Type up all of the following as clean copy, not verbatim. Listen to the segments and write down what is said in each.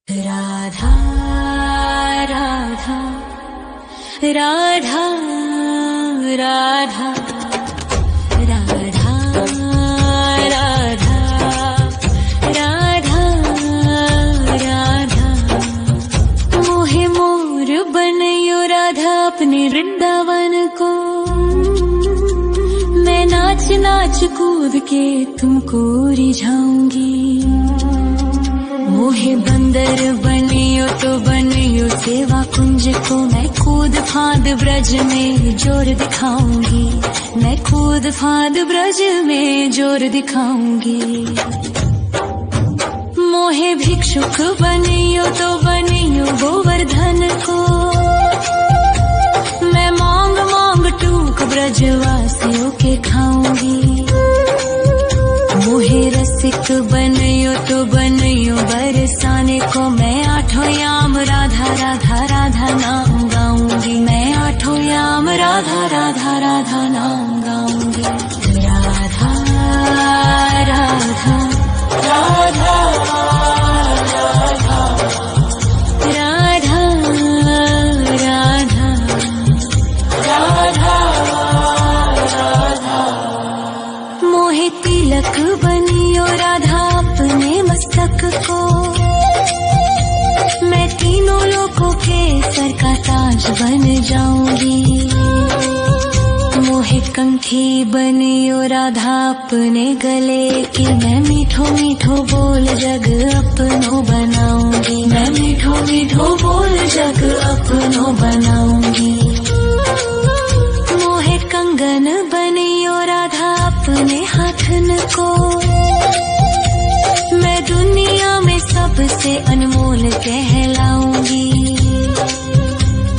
राधा राधा राधा राधा राधा राधा राधा राधा मोहे मोर बनयो राधा अपने वृंदावन को। मैं नाच नाच कूद के तुमको रिझाऊंगी। मोहे बंदर बनियो तो बनियो सेवा कुंज को। मैं कूद फांद ब्रज में जोर दिखाऊंगी। मैं कूद फांद ब्रज में जोर दिखाऊंगी। मोहे भिक्षुक बनियो तो बनियो गोवर्धन को। मैं मांग मांग टूक ब्रजवासियों के खाऊंगी। मोहे रसिक बनयो तो बनयो बरसाने को। मैं आठों याम राधा राधा राधा नाम गाऊंगी। मैं आठों याम राधा राधा राधा नाम गाऊंगी। राधा राधा राधा राधा राधा राधा राधा मोहे तिलक बनियो राधा अपने मस्तक को। मैं तीनों लोगों के सर का ताज बन जाऊंगी। मोहे कंठी बनियो राधा अपने गले की। मैं मीठो मीठो बोल जग अपनो बनाऊंगी। मैं मीठो मीठो बोल जग अपनो बनाऊंगी। मोहे कंगन बनियो राधा अपने हाथन को। मैं दुनिया में सबसे अनमोल कहलाऊंगी।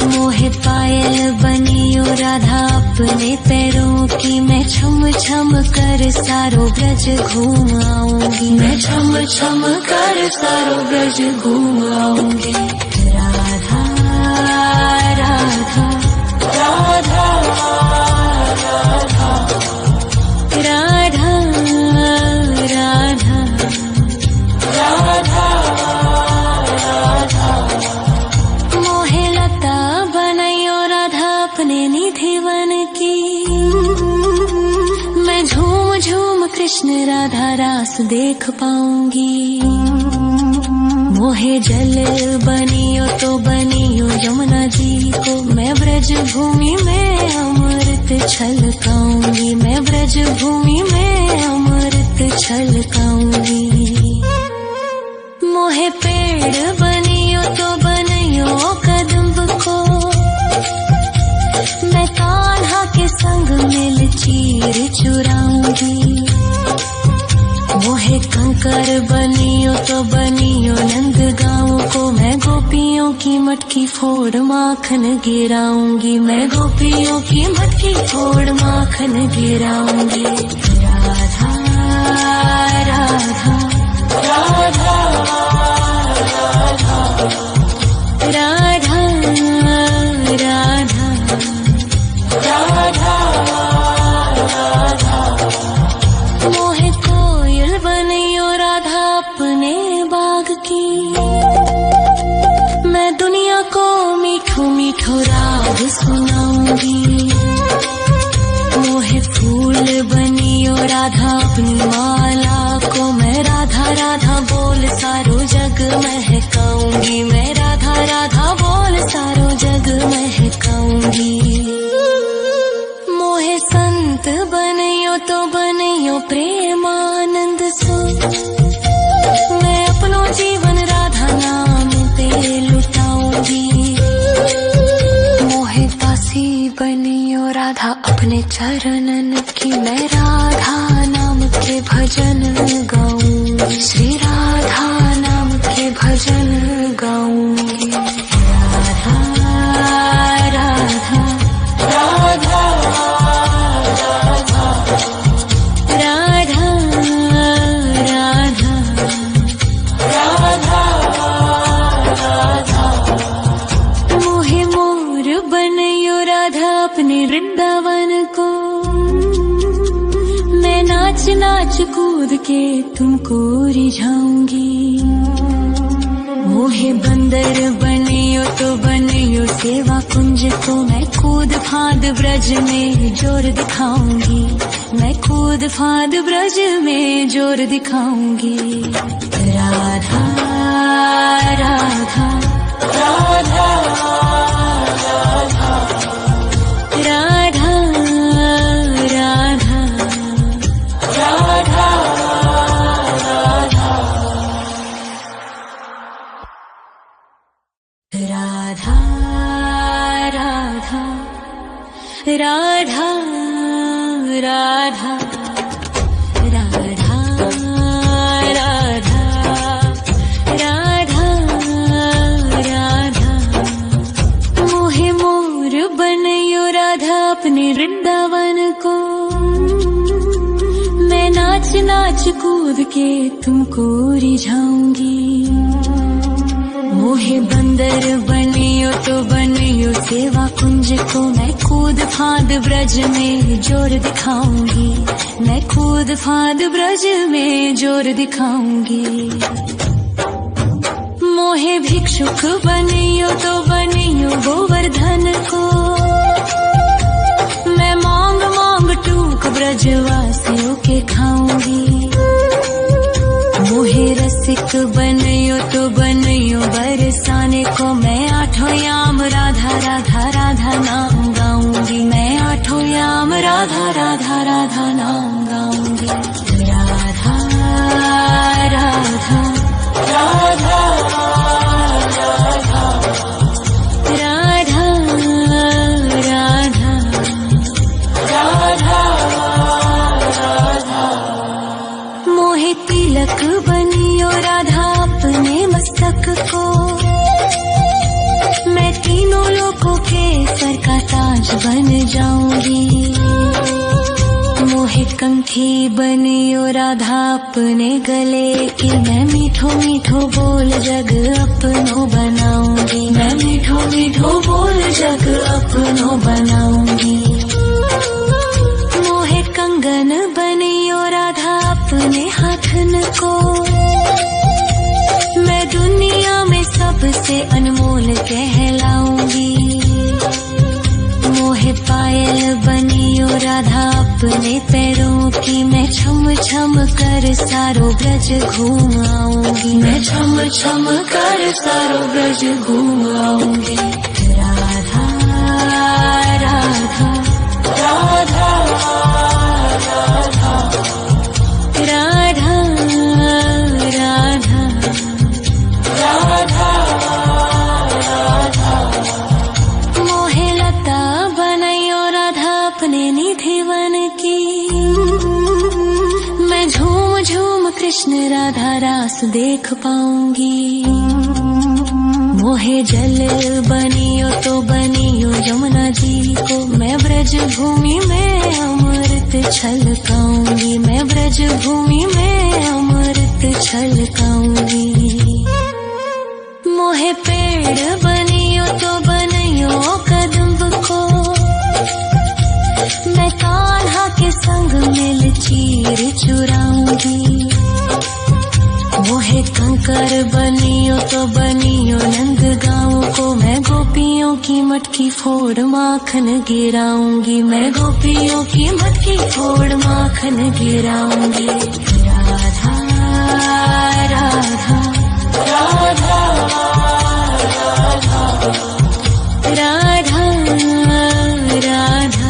मोहे पायल बनियो राधा अपने पैरों की। मैं छम छम कर सारो ब्रज घूम आऊंगी। मैं छम छम कर सारो ब्रज घूम आऊंगी। राधा राधा राधा राधा राधा राधा राधा राधा मोहे लता बनयो राधा अपने निधिवन की। मैं झूम झूम कृष्ण राधा रास देख पाऊंगी। मोहे जल बनियो तो बनियो यमुना जी को। मैं ब्रज भूमि में अमृत छलकाऊंगी। मैं ब्रज भूमि में अमृत छलकाऊंगी। मोहे पेड़ बनियो तो बनियो कदम्ब को। मैं कान्हा के संग मिल चीर चुराऊंगी। मोहे कंकर बनियो तो बनियो नंद गाँव को। मैं गोपियों की मटकी फोड़ माखन गिराऊंगी। मैं गोपियों की मटकी फोड़ माखन गिराऊंगी। राधा राधा राधा राधा राधा राधा राधा मोहे कोयल बनियो राधा अपने बाग की। मैं दुनिया को मीठो मीठो राग सुनाऊंगी। मोहे फूल बनियो राधा अपनी माला को। मैं राधा राधा बोल सारो जग महकाऊंगी। मैं राधा राधा बोल सारो जग महकाऊंगी। मोहे संत बनियो तो बनियो प्रेमानंद सो। मैं अपनो जीवन राधा नाम पे लुटाऊंगी। मोहे दासी बनियो राधा अपने चरणन की। मैं राधा नाम के भजन गाऊंगी। श्री राधा नाम के भजन गाऊंगी। राधा राधा राधा राधा राधा राधा राधा राधा मोहे मोर बनयो राधा अपने वृंदावन को। मैं नाच नाच कूद के तुमको रिझाऊंगी। मोहे मोहे बंदर बनियो तो बनियो सेवा कुंज को, मैं कूद फांद ब्रज में जोर दिखाऊंगी, मैं कूद फांद ब्रज में जोर दिखाऊंगी। राधा राधा राधा राधा राधा राधा राधा राधा राधा राधा राधा राधा राधा राधा राधा मोहे मोर बनयो राधा अपने वृंदावन को, मैं नाच नाच कूद के तुमको रिझाऊंगी। मोहे बंदर बनियो तो बनियो सेवा कुंज को, मैं कूद फांद ब्रज में जोर दिखाऊंगी, मैं कूद फांद ब्रज में जोर दिखाऊंगी। मोहे भिक्षुक बनियो तो बनियो गोवर्धन को, मैं मांग मांग टूक ब्रजवासियों के खाऊंगी। मोहे रसिक बनियो तो बनियो बरसाने को, मैं आठों याम राधा राधा राधा नाम गाऊंगी, मैं आठों याम राधा राधा राधा नाम गाऊंगी। राधा राधा राधा राधा राधा राधा राधा मोहे तिलक बनियो राधा अपने मस्तक को, मैं तीनों लोगों के सर का ताज बन जाऊंगी। मोहे कंठी बनियो राधा अपने गले की, मैं मीठो मीठो बोल जग अपनो बनाऊंगी, मैं मीठो मीठो बोल जग अपनो बनाऊंगी। मोहे कंगन बनियो राधा अपने हाथन को, मैं दुनिया में सबसे अनमोल कहलाऊंगी। मोहे पायल बनियो राधा अपने पैरों की, मैं छम छम कर सारो ब्रज घूम आऊंगी, मैं छम छम कर सारो ब्रज घूम आऊंगी। राधा राधा राधा राधा राधा राधा राधा राधा मोहे लता बनयो राधा अपने निधि वन की, मैं झूम झूम कृष्ण राधा रास देख पाऊंगी। मोहे जल बनियो तो बनियो यमुना जी को, मैं ब्रज भूमि में अमृत छलकाऊंगी, मैं ब्रज भूमि में अमृत छलकाऊंगी। मोहे पेड़ बनियो तो बनियो कदम्ब को, मैं कान्हा के संग मिल चीर चुराऊंगी। मोहे कंकर बनियो तो बनियो नंद गाँव को, मैं गोपियों की मटकी फोड़ माखन गिराऊंगी, मैं गोपियों की मटकी फोड़ माखन गिराऊंगी। राधा राधा राधा राधा राधा राधा राधा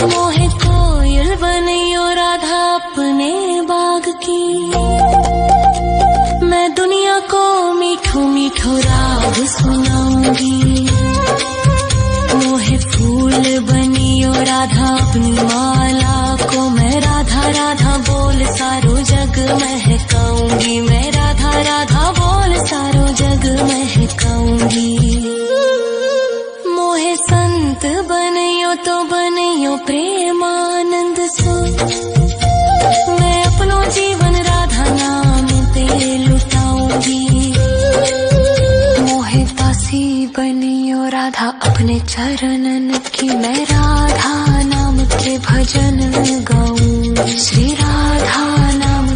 मोहे कोयल बनियो राधा अपने बाग की, मैं दुनिया को मीठो मीठो राग सुनाऊंगी। मोहे फूल बनियो राधा अपनी माला को, मैं राधा राधा बोल सारो जग महकाऊंगी, मैं राधा राधा बोल सारो जग महकाऊंगी। मोहे संत बनियो तो बनियो प्रेमानंद सो, मैं अपनो जीवन राधा नाम पे लुटाऊंगी। मोहे दासी बनियो राधा अपने चरणन की, मैं राधा नाम के भजन गाऊंगी, श्री राधा नाम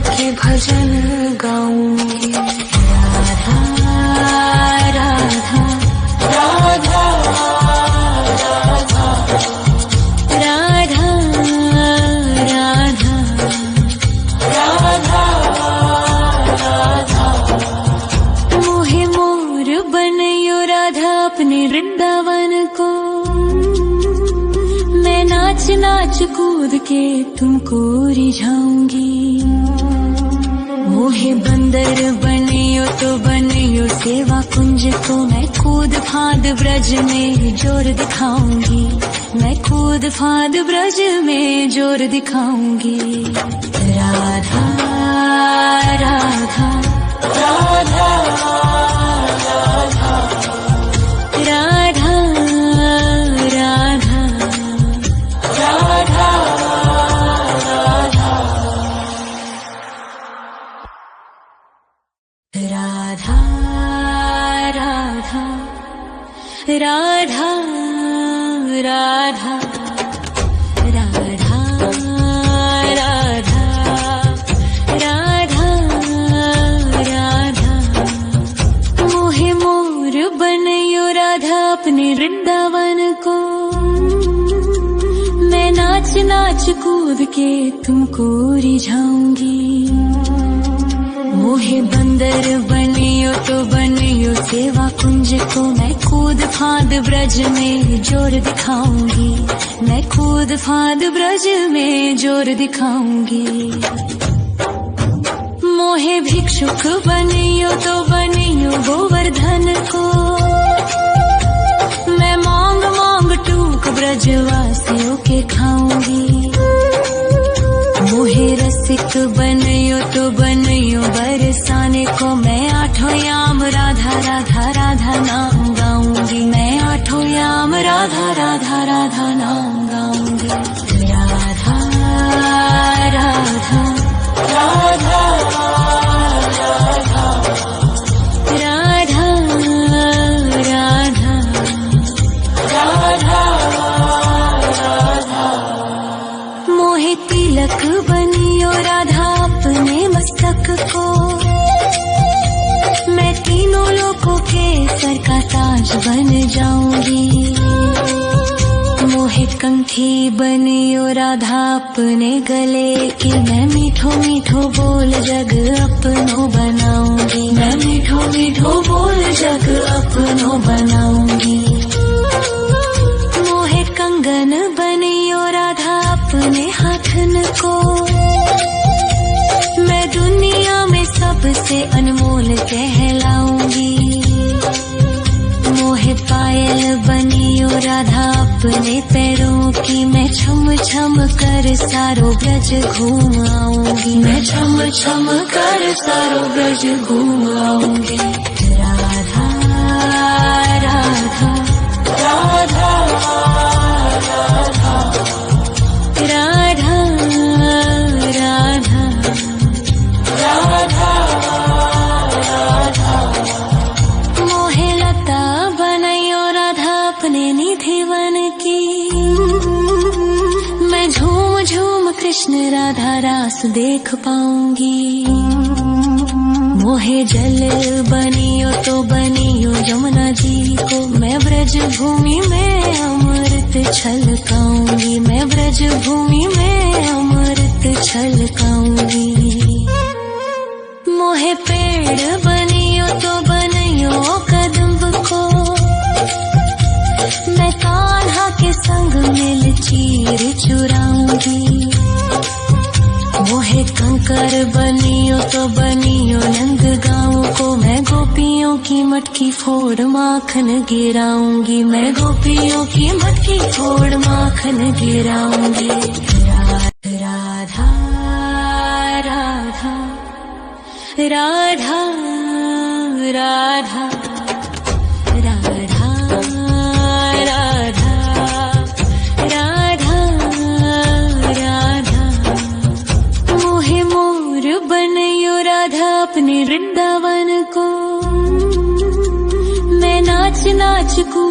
नाच कूद के तुमको रिझाऊंगी। मोहे बंदर बनियो तो बनियो सेवा कुंज को, मैं कूद फांद ब्रज में जोर दिखाऊंगी। मैं कूद फांद ब्रज में जोर दिखाऊंगी। राधा राधा राधा राधा राधा राधा राधा राधा राधा राधा राधा राधा राधा राधा। मोहे मोर बनयो राधा अपने वृंदावन को, मैं नाच नाच कूद के तुमको रिझाऊंगी। मोहे बंदर बनियो तो बनियो सेवा कुंज को, मैं कूद फांद ब्रज में जोर दिखाऊंगी। मैं कूद फांद ब्रज में जोर दिखाऊंगी। मोहे भिक्षुक बनियो तो बनियो गोवर्धन को, मैं मांग मांग टूक ब्रजवासियों के खाऊंगी। मोहे रसिक बनियो तो बनियो बरसाने को, मैं आठों याम राधा राधा राधा नाम गाऊंगी। मैं आठों याम राधा राधा राधा नाम गाऊंगी। राधा राधा राधा राधा राधा राधा राधा। मोहे तिलक बनियो राधा अपने मस्तक को, मैं तीनों लोगों के सर का ताज बन जाऊंगी। मोहे कंठी बनियो राधा अपने गले की, मैं मीठो मीठो बोल जग अपनो बनाऊंगी। मैं मीठो मीठो बोल जग अपनो बनाऊंगी। मोहे कंगन बनियो राधा अपने हाथन को, मैं दुनिया में सबसे अनमोल कहलाऊंगी। मोहे पायल बनियो राधा अपने पैरों की, मैं छम छम कर सारो ब्रज घूम आऊंगी। मैं छम छम कर सारो ब्रज घूम आऊंगी। राधा राधा राधा राधा राधा राधा राधा। मोहे लता बनयो राधा अपने निधि वन की, मैं झूम झूम कृष्ण राधा रास देख पाऊंगी। मोहे जल बनियो तो बनियो यमुना जी को, मैं ब्रज भूमि में अमृत छलकाऊंगी। मैं ब्रज भूमि में अमृत छलकाऊंगी। मोहे पेड़ बनियो तो बनियो कदम्ब को, मैं कान्हा के संग मिल चीर चुराऊंगी। मोहे कंकर बनियो तो बनियो नंद गाँव को, मैं गोपियों की मटकी फोड़ माखन गिराऊंगी। मैं गोपियों की मटकी फोड़ माखन गिराऊंगी। राधा राधा राधा राधा राधा राधा राधा राधा। मोहे मोर बनयो राधा अपने वृंदावन को, मैं नाच नाच कूद